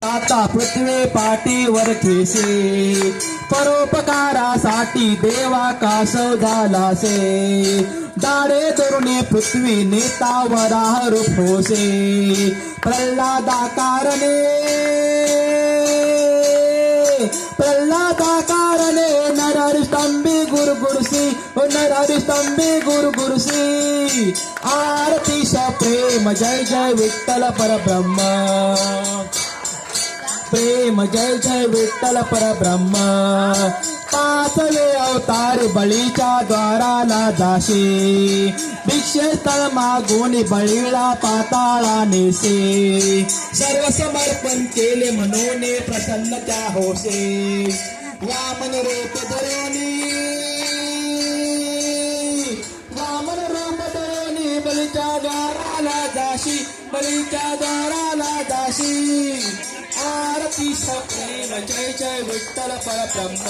आता पृथ्वी पाठीवर ठेसे, परोपकारासाठी देवा कासव झालासे. दाडे धरुणे पृथ्वी नेतावराह रूप होसे, प्रल्हादाकारणे नरहरिस्तंभी गुरगुरसी, नरहरिस्तंभी गुरगुरसी. आरतीश प्रेम जय जय विठ्ठल परब्रह्म, प्रेम जय जय विठ्ठल परब्रह्म. पाचवे अवतार बळीच्या द्वाराला जाशे, भिक्षेस्थळ मागून बळीला पाताळा नेसे. सर्व समर्पण केले म्हणून प्रसन्न त्या होसे, वामन रूप धरोनी, वामन रूप धरोनी बळीच्या द्वाराला जाशी, बळीच्या द्वाराला जाशी. आरती प्रेम जय जय विठ्ठल परब्रह्म.